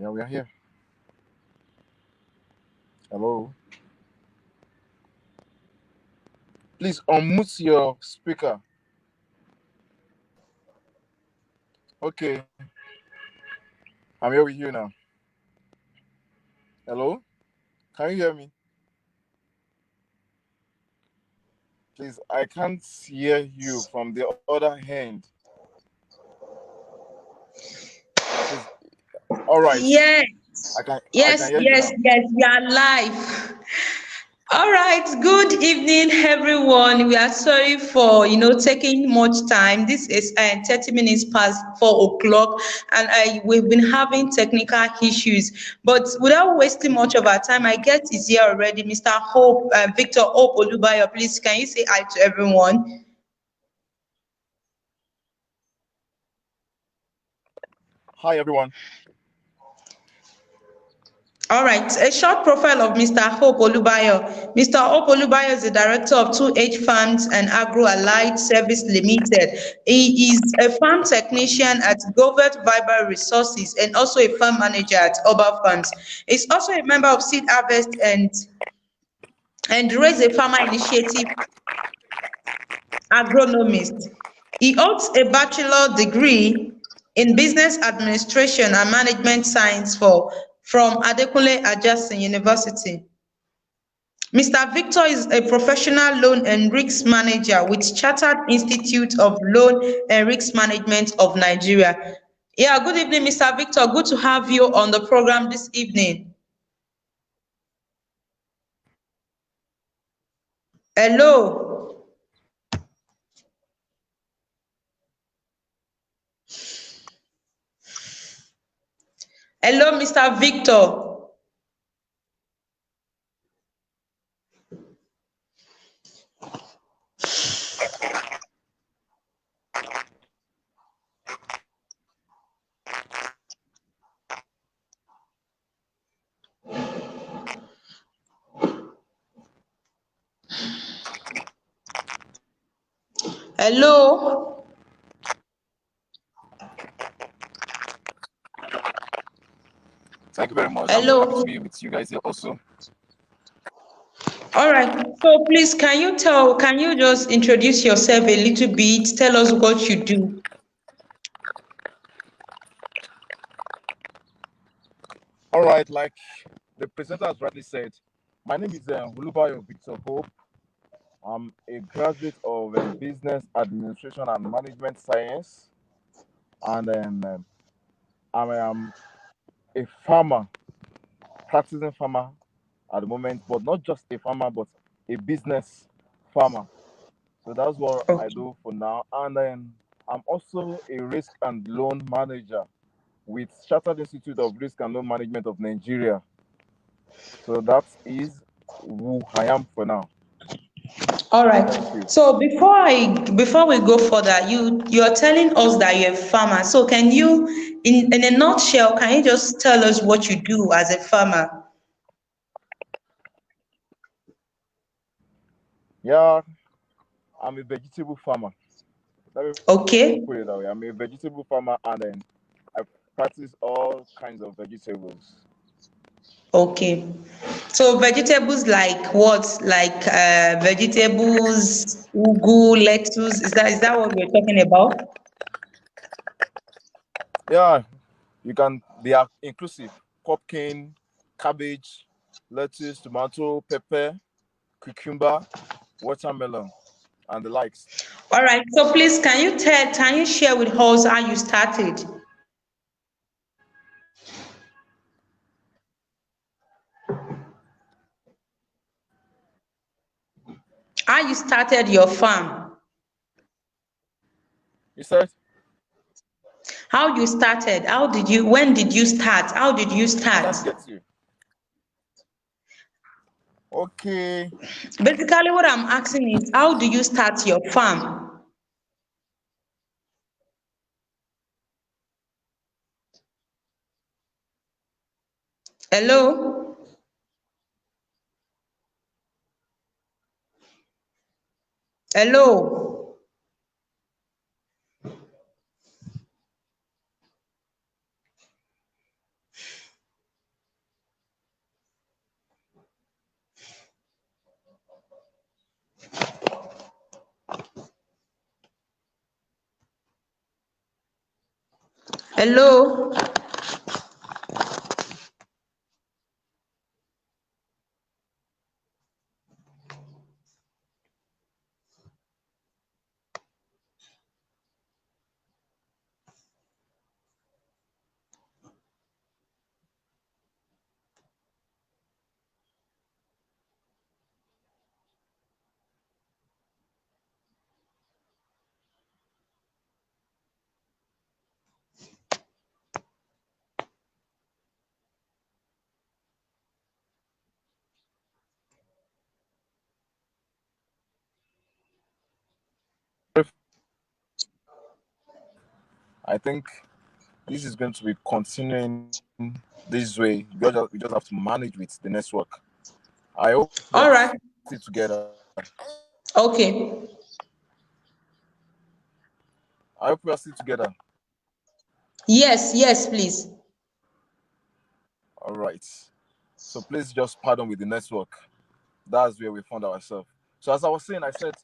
Yeah, we are here. Hello. Please unmute your speaker. Okay, I'm here with you now. Hello. Can you hear me? Please, I can't hear you from the other hand. Please. All right. Yes, I can hear you now. we are live. All right, good evening, everyone. We are sorry for taking much time. This is 30 minutes past 4 o'clock, and we've been having technical issues. But without wasting much of our time, I guess is here already. Mr. Hope, Victor Hope Olubayo, please can you say hi to everyone? Hi, everyone. All right, a short profile of Mr. Hope Olubayo. Mr. Hope Olubayo is the director of 2H Farms and Agro Allied Service Limited. He is a farm technician at Govert Viber Resources and also a farm manager at Oba Farms. He's also a member of Seed Harvest and Raise a Farmer Initiative agronomist. He holds a bachelor degree in business administration and management science from Adekunle Ajasin University. Mr. Victor is a professional loan and risk manager with Chartered Institute of Loan and Risk Management of Nigeria. Yeah, good evening, Mr. Victor. Good to have you on the program this evening. Hello. Hello, Mr. Victor. Hello. Thank you very much. I'm happy to Hello. be with you guys here also. All right. So please, can you just introduce yourself a little bit? Tell us what you do. All right, like the presenter has rightly said, my name is Olubayo Victor Hope. I'm a graduate of business administration and management science, and I'm a farmer, practicing farmer at the moment, but not just a farmer, but a business farmer. So that's what I Okay. do for now. And then I'm also a risk and loan manager with Chartered Institute of Risk and Loan Management of Nigeria. So that is who I am for now. All right. Thank you. So before we go further, you're telling us that you're a farmer. So can you, in a nutshell, can you just tell us what you do as a farmer? Yeah, I'm a vegetable farmer. Let me Okay. put it that way. I'm a vegetable farmer, and then I practice all kinds of vegetables. Okay. So vegetables like what? Like vegetables, ugu, lettuce. Is that what we're talking about? Yeah, they are inclusive. Pumpkin, cabbage, lettuce, tomato, pepper, cucumber, watermelon, and the likes. All right. So please, can you share with us how you started? How you started your farm? You said How you started? When did you start? How did you I start? can't get you. Okay. Basically, what I'm asking is, how do you start your farm? Hello? Hello? Hello? I think this is going to be continuing this way. We just have to manage with the network. I hope we are All still right. together. Okay. I hope we are still together. Yes, yes, please. All right. So please just pardon with the network. That's where we found ourselves. So as I was saying, I said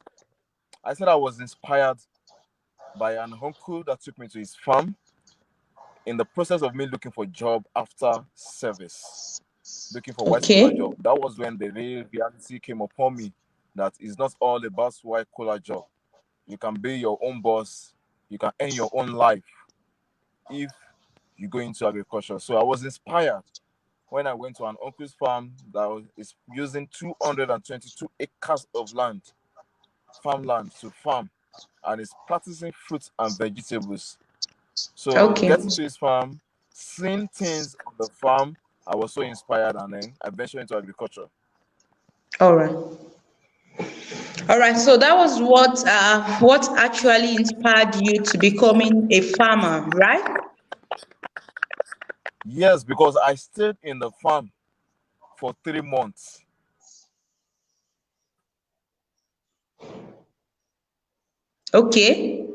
I was inspired by an uncle that took me to his farm in the process of me looking for a job after service, looking for white collar Okay. job. That was when the real reality came upon me that it's not all about white collar job. You can be your own boss. You can earn your own life if you go into agriculture. So I was inspired when I went to an uncle's farm is using 222 acres of land, farmland to farm, and is practicing fruits and vegetables. So Okay. getting to his farm, seeing things on the farm, I was so inspired, and then I ventured into agriculture. All right. All right. So that was what actually inspired you to becoming a farmer, right? Yes, because I stayed in the farm for 3 months. Okay.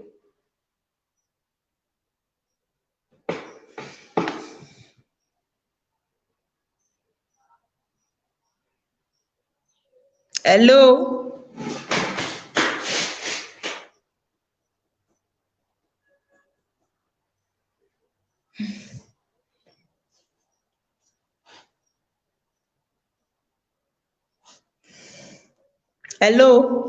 Hello. Hello.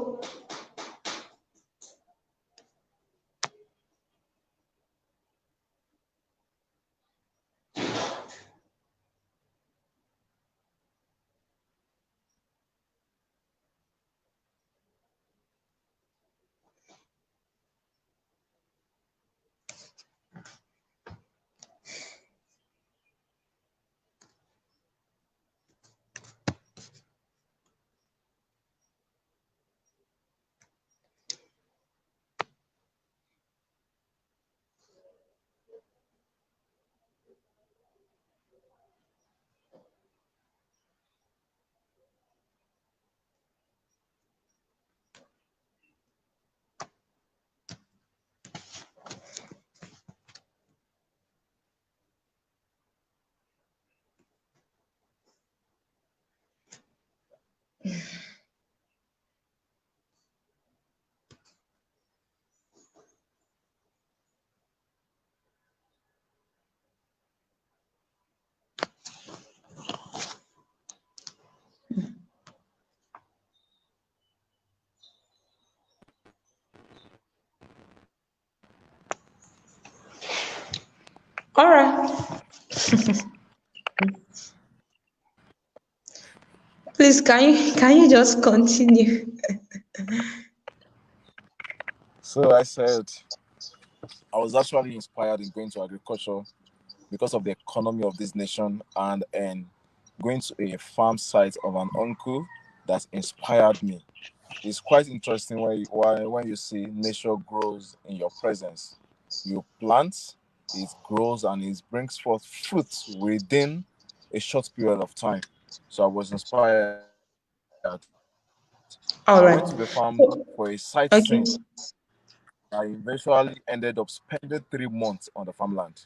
All right. Please, can you just continue? So I said I was actually inspired in going to agriculture because of the economy of this nation and going to a farm site of an uncle that inspired me. It's quite interesting when you see nature grows in your presence. You plant, it grows, and it brings forth fruit within a short period of time. So I was inspired. I went to the farm All for right. a So, sightseeing. okay. I eventually ended up spending 3 months on the farmland.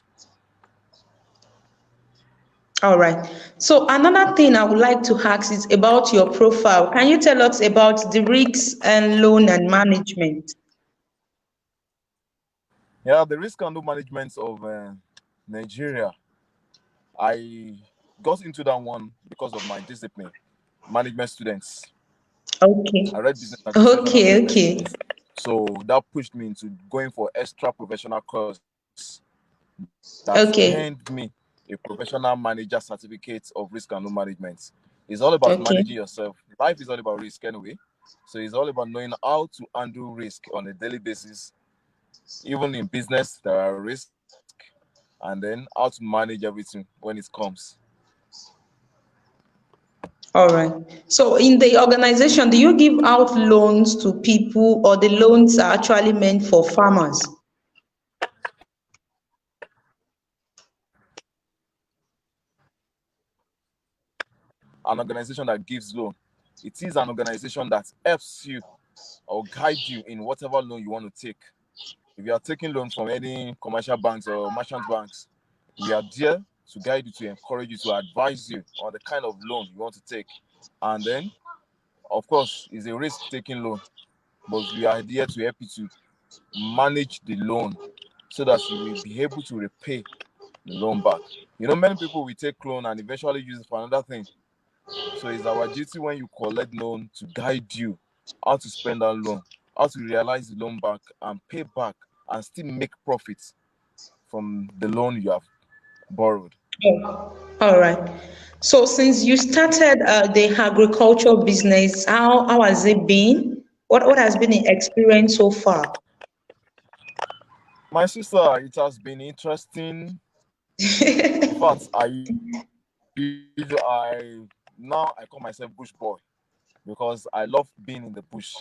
All right. So another thing I would like to ask is about your profile. Can you tell us about the risks and loan and management? Yeah, the risk and loan management of Nigeria. I got into that one because of my discipline, management students. Okay. I read business administration and Okay, management okay. students. So that pushed me into going for extra professional course that earned me Okay. a professional manager certificate of risk and loan management. It's all about managing Okay. yourself. Life is all about risk anyway. So it's all about knowing how to handle risk on a daily basis. Even in business, there are risks, and then how to manage everything when it comes. All right. So in the organization, do you give out loans to people or the loans are actually meant for farmers? An organization that gives loan. It is an organization that helps you or guide you in whatever loan you want to take. If you are taking loan from any commercial banks or merchant banks, we are there to guide you, to encourage you, to advise you on the kind of loan you want to take. And then, of course, it's a risk-taking loan, but we are there to help you to manage the loan so that you will be able to repay the loan back. Many people will take loan and eventually use it for another thing. So it's our duty when you collect loan to guide you how to spend that loan, how to realize the loan back and pay back and still make profits from the loan you have borrowed. Oh, all right. So since you started the agriculture business, how has it been? What has been the experience so far? My sister, it has been interesting. In fact, now I call myself bush boy because I love being in the bush.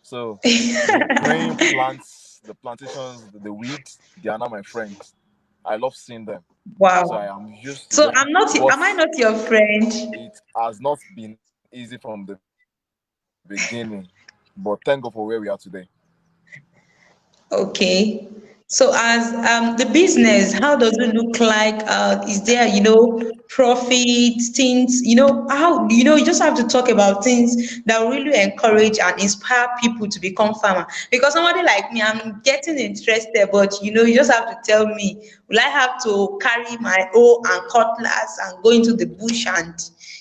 So the green plants, the plantations, the weeds, they are not my friends. I love seeing them. So I Wow. am used to So them. But am I not your friend? it has not been easy from the beginning. But thank God for where we are today. Okay. So as the business, how does it look like? Is there, profit, things, how, you just have to talk about things that will really encourage and inspire people to become farmer. Because somebody like me, I'm getting interested, but you just have to tell me, will I have to carry my hoe and cutlass and go into the bush and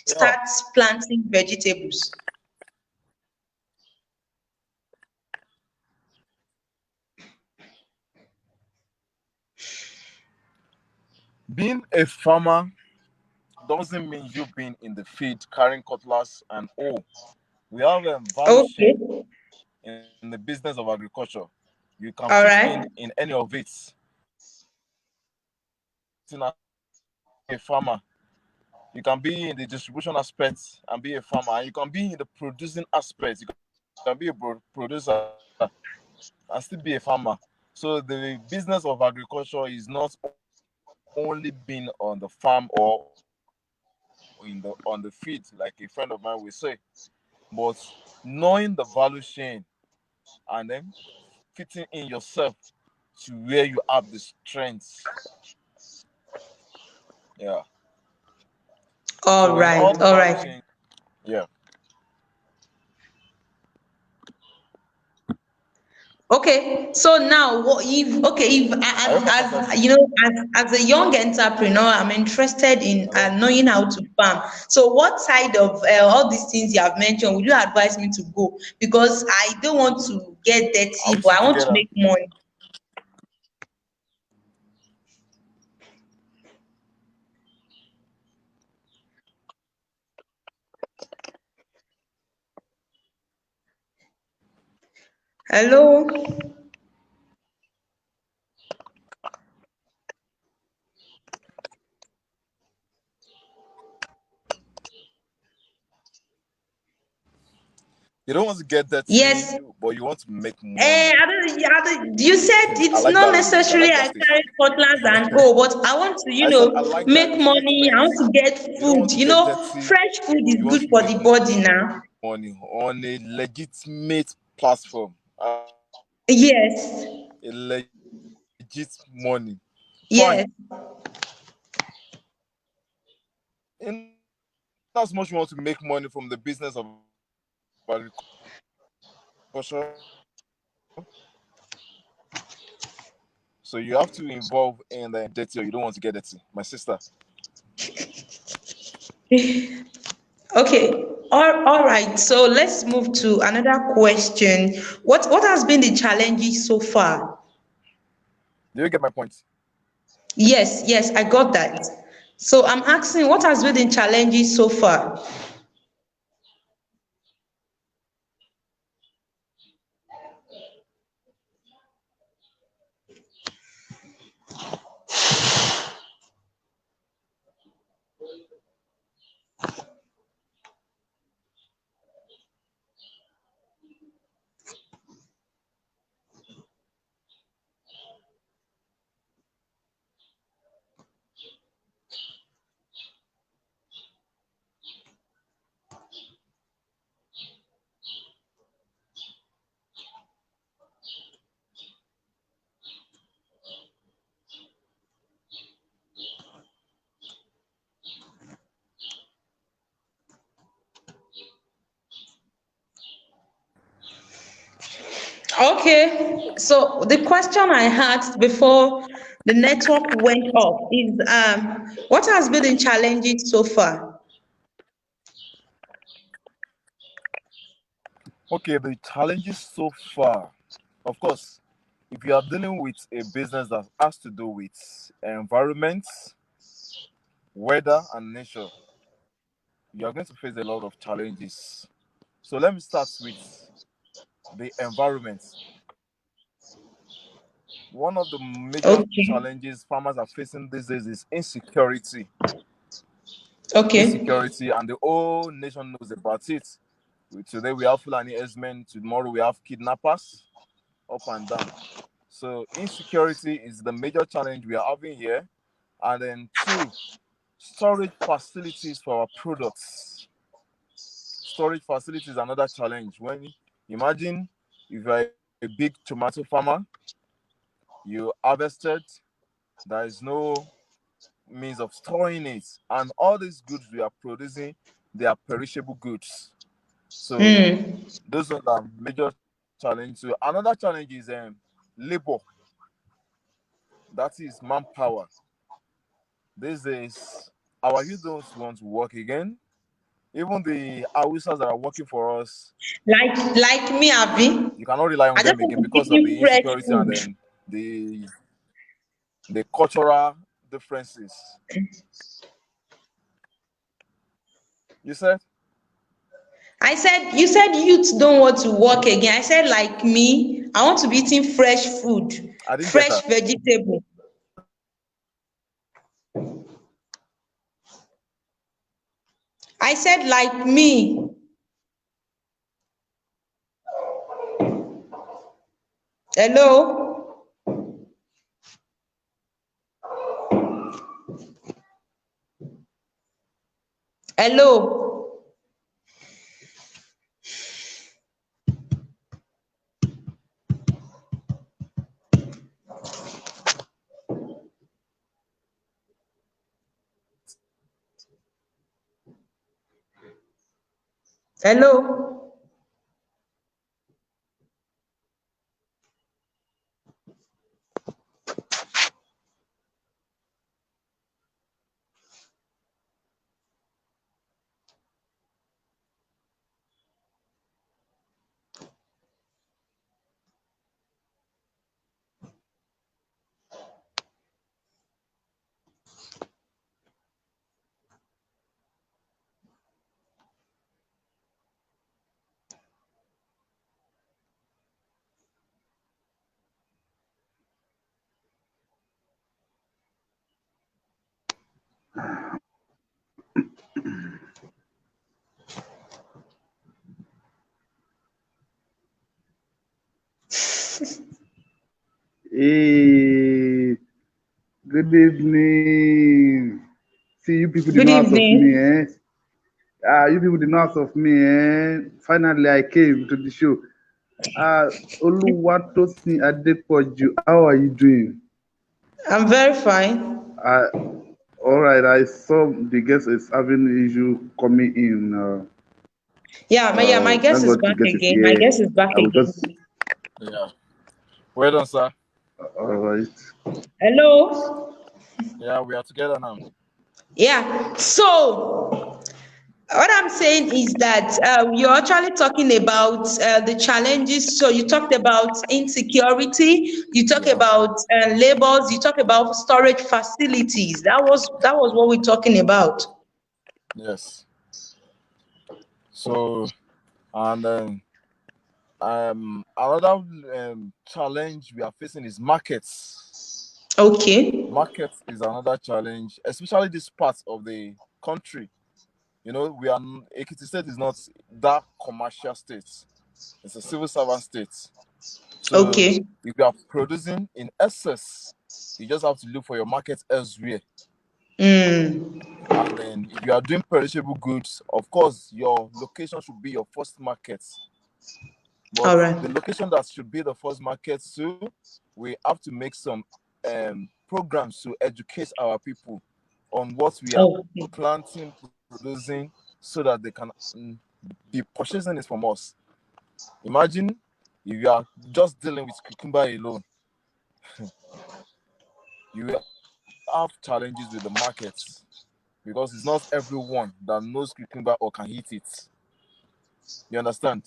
Yeah. start planting vegetables? Being a farmer doesn't mean you being in the field carrying cutlass and hoe. We have a value Okay. chain in the business of agriculture. You can fit All in right. any of it. In as being a farmer, you can be in the distribution aspect and be a farmer, and you can be in the producing aspect. You can be a producer and still be a farmer. So the business of agriculture is not only being on the farm or in the on the field, like a friend of mine will say, but knowing the value chain and then fitting in yourself to where you have the strengths. Yeah. So All in all right. the All value right. chain, yeah. Okay, so now if I hope I've answered as you. as a young entrepreneur, I'm interested in Hello. knowing how to farm. So what side of all these things you have mentioned would you advise me to go? Because I don't want to get Are dirty, we but still I want to together? make money. Hello. You don't want to get dirty, Yes. but you want to make money. You said I it's like not that range. I necessarily like that I carry statement. cutlass and oh, but I want to, I said I like make that money. I statement. want to get You don't food. want to get dirty. Fresh food is You want good to for make the body now. money on a legitimate platform. I like that. Yes. A legit money. Fine. Yes. In as much you want to make money from the business of agriculture, so you have to know the value chain. So you have to involve in the dirty, or you don't want to get dirty, my sister. Okay. All right. So let's move to another question. What has been the challenges so far? Do you get my point? Yes, yes, I got that. So I'm asking, what has been the challenges so far? Okay, so the question I asked before the network went off is what has been the challenges so far? Okay, the challenges so far. Of course, if you are dealing with a business that has to do with environment, weather, and nature, you are going to face a lot of challenges. So let me start with the environment. One of the major Okay, challenges farmers are facing these days is insecurity. okay. Insecurity, and the whole nation knows about it. Today we have Fulani herdsmen, tomorrow we have kidnappers, up and down. So insecurity is the major challenge we are having here. And then two, storage facilities for our products. Storage facilities is another challenge. When imagine if you're a big tomato farmer, you harvested, there is no means of storing it, and all these goods we are producing, they are perishable goods. So Hmm. those are the major challenge. So another challenge is labor, that is manpower. These days, our youth don't want to work again. Even the Hausas that are working for us, Like me, Avi. you cannot rely on I just them want again to be because of eating the fresh insecurity and food. then the cultural differences. You said You said youths don't want to work again. I said, like me, I want to be eating fresh food, I didn't get fresh that. vegetable. I said, like me. Hello? Hello? Hello? Hey, good evening. See, you people did Good not ask of me, evening. eh? You people did not ask of me, eh? Finally, I came to the show. Uh, Oluwatosin Adepoju, how are you doing? I'm very fine. Uh, all right, I saw the guest is having issue coming in. Yeah, my guest Thank is God the back guest is again. My here. guest is back I will again. just Yeah. Well done, sir. All right. Hello? Yeah, we are together now. Yeah. So, what I'm saying is that you're actually talking about the challenges. So, you talked about insecurity, you talk Yes. about labors, you talk about storage facilities. That was what we're talking about. Yes. So, and another challenge we are facing is markets. Okay. Markets is another challenge, especially this part of the country. You know, Ekiti State is not that commercial state. It's a civil servant state. So Okay. if you are producing in excess, you just have to look for your market elsewhere. Mm. And then if you are doing perishable goods, of course, your location should be your first market. But All right. the location that should be the first market too, we have to make some programs to educate our people on what we are Okay. planting, producing, so that they can be purchasing it from us. Imagine if you are just dealing with cucumber alone, you will have challenges with the markets because it's not everyone that knows cucumber or can eat it. You understand?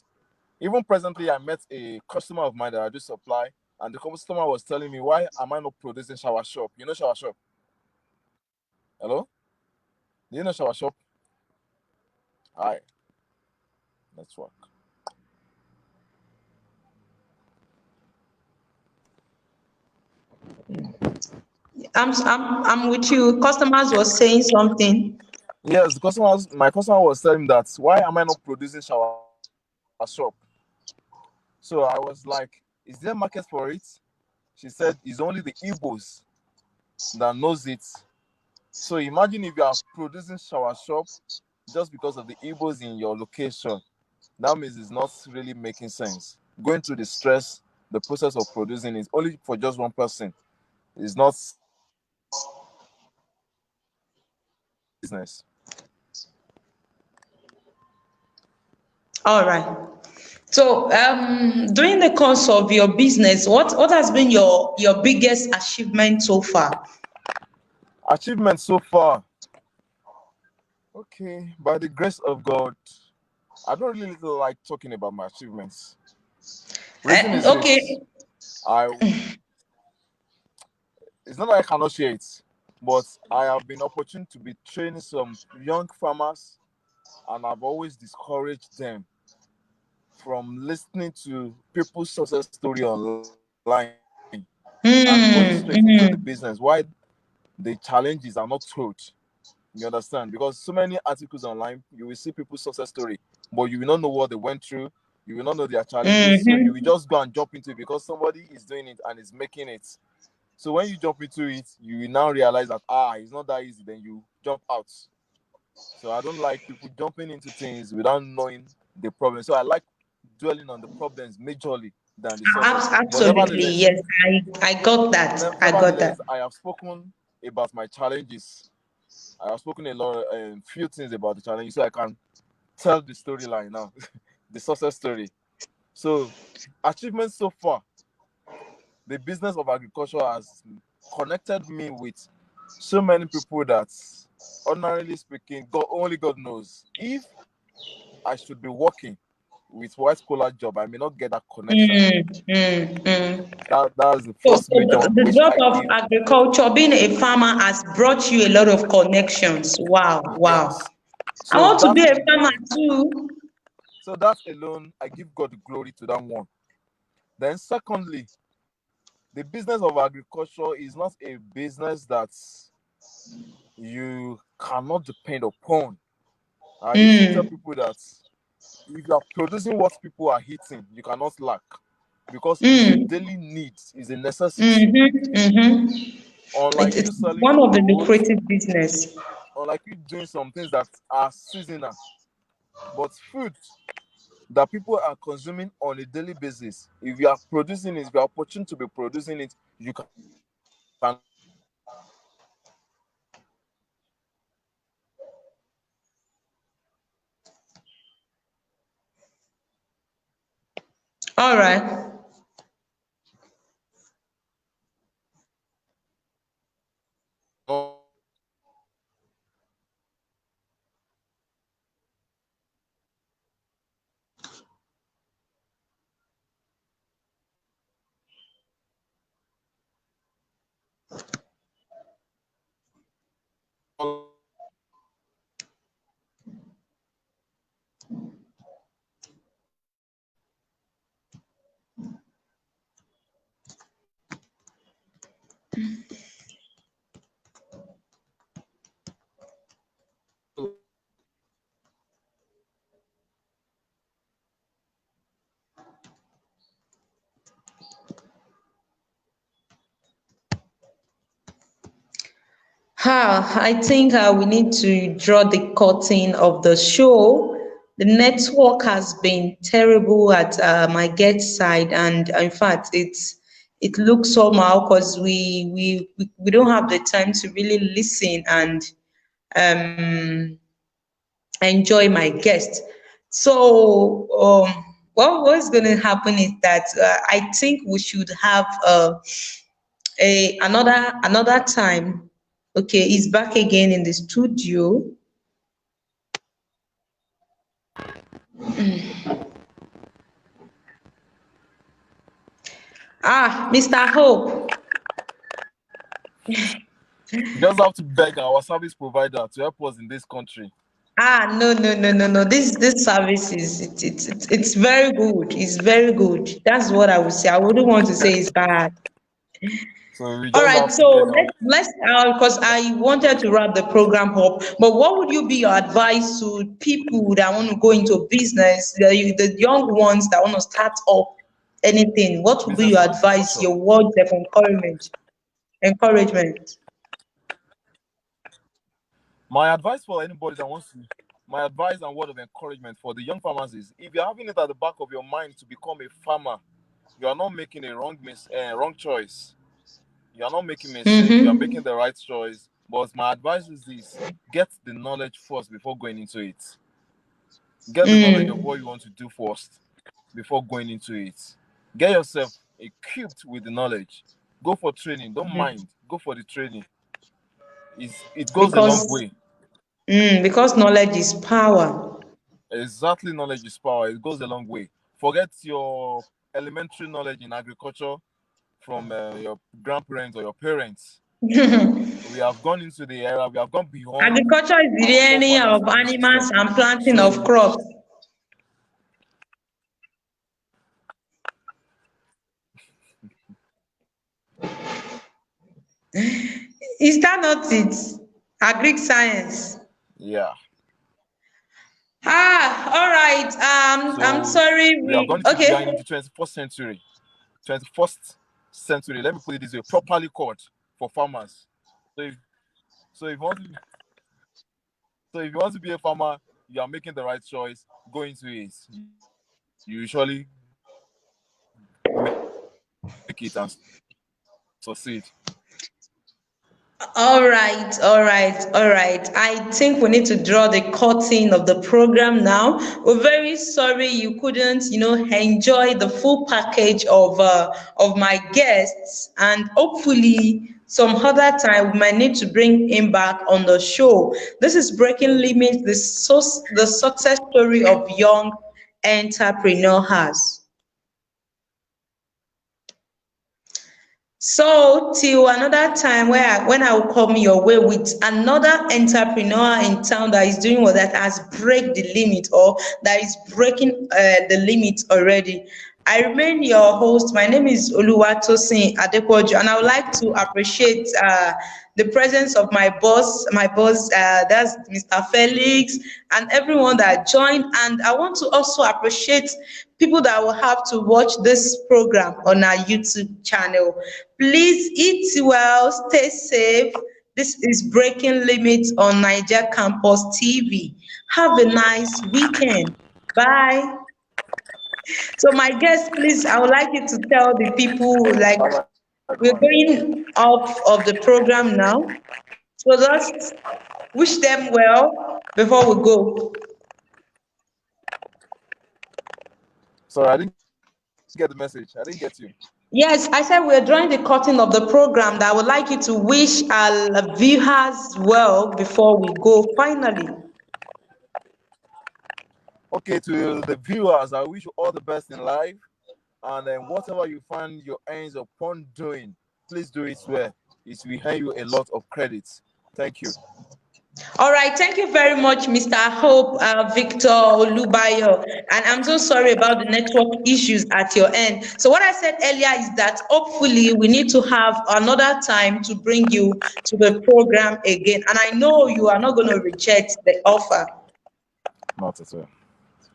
Even presently, I met a customer of mine that I do supply, and the customer was telling me, "Why am I not producing shower shop? You know shower shop? Hello? Do you know shower shop? Hi, network. I'm with you. Customers was saying something. Yes, my customer was telling me that why am I not producing shower shop? So I was like, "Is there market for it?" She said, "It's only the Igbos that knows it." So imagine if you are producing shower shop just because of the Igbos in your location. That means it's not really making sense. Going through the stress, the process of producing is only for just one person. It's not business. All right. So, during the course of your business, what has been your biggest achievement so far? Achievement so far. Okay, by the grace of God, I don't really like talking about my achievements. Reason is Okay. this: I it's not that I cannot share it, but I have been opportune to be training some young farmers, and I've always discouraged them from listening to people's success story online and going straight into the business. Hmm. Why the challenges are not told. You understand? Because so many articles online, you will see people's success story, but you will not know what they went through. You will not know their challenges. So you will Mm-hmm. just go and jump into it because somebody is doing it and is making it. So when you jump into it, you will now realize that it's not that easy. Then you jump out. So I don't like people jumping into things without knowing the problem. So I like dwelling on the problems majorly than the success. But Absolutely. nevertheless, Yes. I got that. I got that. I have spoken about my challenges. I have spoken a lot, few things about the challenges, so I can tell the storyline now, the success story. So, achievements so far, the business of agriculture has connected me with so many people that, ordinarily speaking, only God knows. If I should be working with white collar job, I may not get that connection. Mm, mm, mm. That's the So, first major one, the which job I of feel agriculture, being a farmer, has brought you a lot of connections. Wow, wow. yes. I So want to that be a farmer alone, too. I give God the glory to that one. Then, secondly, the business of agriculture is not a business that you cannot depend upon. I used to tell Mm, people that if you are producing what people are eating, you cannot lack because it's a mm, daily need, it's a necessity. mm-hmm, mm-hmm. Unlike you It's selling one of the clothes, lucrative business. unlike you doing some things that are seasonal, but food that people are consuming on a daily basis, if you are producing it, if you are opportune to be producing it, you cannot lack. So that is the first major achievement I feel the business of agriculture has. All right. I think we need to draw the curtain of the show. The network has been terrible at my guest side, and in fact, it looks somehow because we don't have the time to really listen and um, enjoy my guest. So, what's going to happen is that I think we should have another time. Okay, he's back again in the studio. Mr. Hope. We just have to beg our service provider to help us in this country. No, no, no, no, no. This service is it's very good. It's very good. That's what I would say. I wouldn't want to say it's bad. So we All just right, have to so beg our. let's because I wanted to wrap the program up, but what would you be your advice to people that want to go into business, the young ones that want to start up anything? What would be Business your in advice, agriculture. your words of encouragement? Encouragement. My advice for anybody that wants to, my advice and word of encouragement for the young farmers is: if you're having it at the back of your mind to become a farmer, you are not making a wrong choice. You are not making mistake. You are making Mm-hmm. the right choice. But my advice is this: get the knowledge first before going into it. Get the knowledge of what Mm, you want to do first before going into it. Get yourself equipped with the knowledge. Go for training. Don't mind. Go for the training. It goes a long because way. because knowledge is power. Exactly, knowledge is power. It goes a long way. Forget your elementary knowledge in agriculture from your grandparents or your parents. We have gone into the era. We have gone beyond Agriculture is the our rearing forefathers' of belief animals system. and planting of So crops. Is that not it? Agric science. yeah. All right. I'm So sorry. we are Okay. in the 21st century. 21st century. Let me put it this way: properly caught for farmers. So if so if you want to so if you want to be a farmer, you are making the right choice. Go into it. You usually make it and succeed. All right. I think we need to draw the curtain of the program now. We're very sorry you couldn't, enjoy the full package of my guests, and hopefully some other time we might need to bring him back on the show. This is Breaking Limits, the success story of young entrepreneurs. So till another time when I will come your way with another entrepreneur in town that is doing what that has break the limit or that is breaking the limit already. I remain your host. My name is Oluwatosin Adepoju, and I would like to appreciate the presence of my boss, that's Mr. Felix, and everyone that joined. And I want to also appreciate people that will have to watch this program on our YouTube channel. Please eat well, stay safe. This is Breaking Limits on Naija Campus TV. Have a nice weekend. Bye. So my guest, please, I would like you to tell the people like All right, we're man. going off of the program now. So just wish them well before we go. Sorry, I didn't get the message. I didn't get you. Yes, I said we're drawing the curtain of the program that I would like you to wish our viewers well before we go finally. Okay, to the viewers, I wish you all the best in life. And then whatever you find your hands upon doing, please do it well. It will earn you a lot of credits. Thank you. All right, thank you very much, Mr. Hope, Victor Olubayo. And I'm so sorry about the network issues at your end. So, what I said earlier is that hopefully we need to have another time to bring you to the program again. And I know you are not going to reject the offer. Not at all.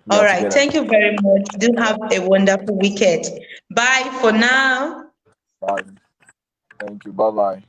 We All are right, together. thank you very much. Do have a wonderful weekend. Bye for now. Bye. Thank you. Bye bye.